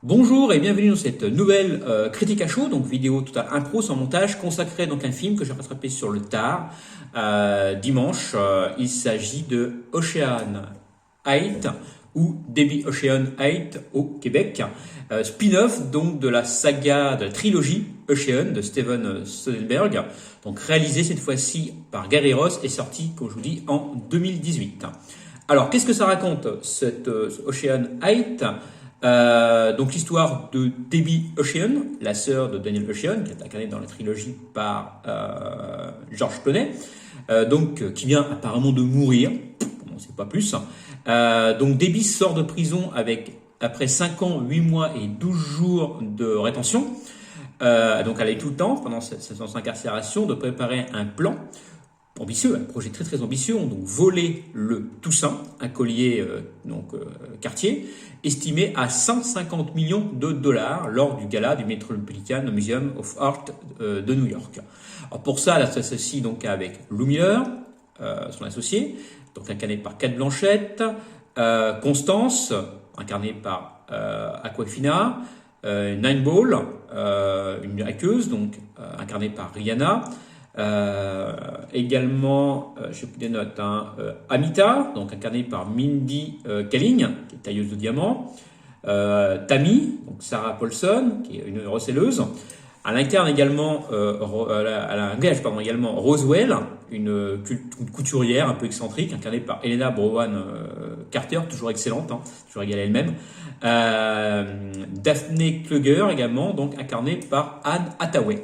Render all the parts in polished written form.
Bonjour et bienvenue dans cette nouvelle critique à chaud, donc vidéo totale impro sans montage, consacrée donc à un film que j'ai rattrapé sur le tard dimanche. Il s'agit de Ocean 8 ou Debbie Ocean 8 au Québec, spin-off donc de la saga de la trilogie Ocean de Steven Soderbergh, donc réalisé cette fois-ci par Gary Ross et sorti, comme je vous dis, en 2018. Alors, qu'est-ce que ça raconte cette Ocean 8? Donc l'histoire de Debbie Ocean, la sœur de Daniel Ocean, qui est incarnée dans la trilogie par George Clooney, qui vient apparemment de mourir, on ne sait pas plus. Donc Debbie sort de prison après 5 ans, 8 mois et 12 jours de rétention. Donc elle a eu tout le temps, pendant son incarcération, de préparer un plan ambitieux, un projet très très ambitieux, donc voler le Toussaint, un collier Cartier, estimé à 150 millions de dollars lors du gala du Metropolitan Museum of Art de New York. Alors pour ça, elle s'associe donc avec Lou Miller, son associé, donc incarné par Cate Blanchett, Constance, incarnée par Awkwafina, Nine Ball, une hackeuse, donc incarnée par Rihanna. Également, je fais des notes, Amita, donc incarnée par Mindy Kaling, qui est tailleuse de diamants. Tammy, donc Sarah Paulson, qui est une recelleuse. Elle incarne également, elle engage également Roswell, une couturière un peu excentrique, incarnée par Helena Bonham Carter, toujours excellente, toujours égale à elle-même. Daphne Kluger également, donc incarnée par Anne Hathaway.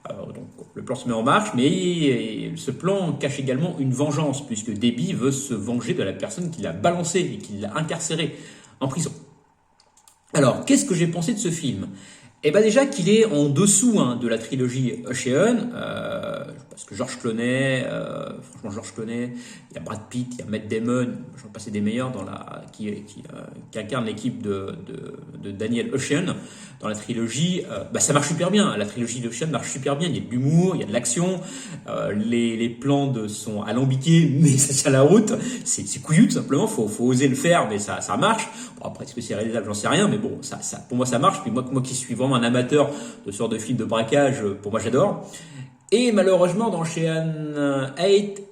Donc, le plan se met en marche, mais ce plan cache également une vengeance, puisque Debbie veut se venger de la personne qui l'a balancé et qui l'a incarcéré en prison. Alors, qu'est-ce que j'ai pensé de ce film? Eh bien déjà qu'il est en dessous de la trilogie Ocean, parce que George Clooney, franchement George Clooney, il y a Brad Pitt, il y a Matt Damon, j'en passais des meilleurs qui incarne l'équipe de Daniel Ocean dans la trilogie. Ça marche super bien, la trilogie d'Ocean marche super bien, il y a de l'humour, il y a de l'action, les plans sont alambiqués, mais ça tient la route, c'est couillu tout simplement, faut oser le faire, mais ça marche. Bon, après, est-ce que c'est réalisable, j'en sais rien, mais bon, pour moi ça marche, puis moi qui suis vraiment un amateur de ce genre de film de braquage, pour moi j'adore. Et malheureusement dans Ocean 8,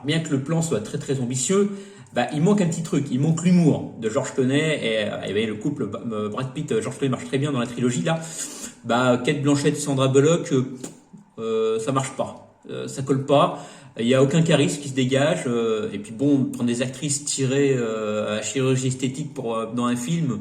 bien que le plan soit très très ambitieux, il manque un petit truc, il manque l'humour de George Clooney et le couple Brad Pitt George Clooney marche très bien dans la trilogie là. Cate Blanchett, Sandra Bullock, ça marche pas, ça colle pas. Il n'y a aucun charisme qui se dégage. Et puis bon, prendre des actrices tirées à la chirurgie esthétique dans un film,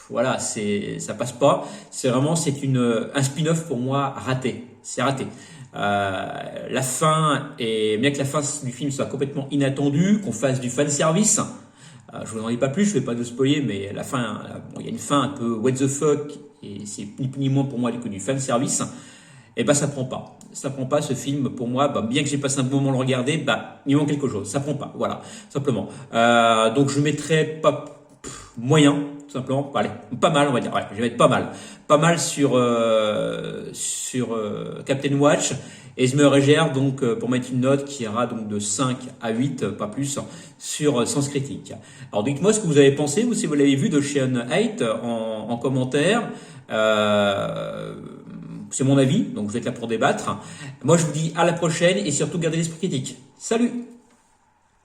voilà, ça passe pas. C'est un spin-off pour moi raté. C'est raté. La fin, et bien que la fin du film soit complètement inattendue, qu'on fasse du fan service, je vous en dis pas plus, je vais pas de spoiler, mais la fin, il y a une fin un peu what the fuck, et c'est ni plus ni moins pour moi que du fan service. Et ça prend pas. Ça prend pas ce film pour moi. Bien que j'ai passé un bon moment à le regarder, il manque quelque chose. Ça prend pas. Voilà, simplement. Donc je mettrais pas moyen, tout simplement. Allez, pas mal, on va dire. Ouais, je vais mettre pas mal. Pas mal sur Captain Watch. Et je me régère donc pour mettre une note qui ira donc de 5 à 8, pas plus, sur Sens Critique. Alors dites-moi ce que vous avez pensé, ou si vous l'avez vu de Ocean 8 en commentaire. C'est mon avis, donc vous êtes là pour débattre. Moi, je vous dis à la prochaine et surtout gardez l'esprit critique. Salut!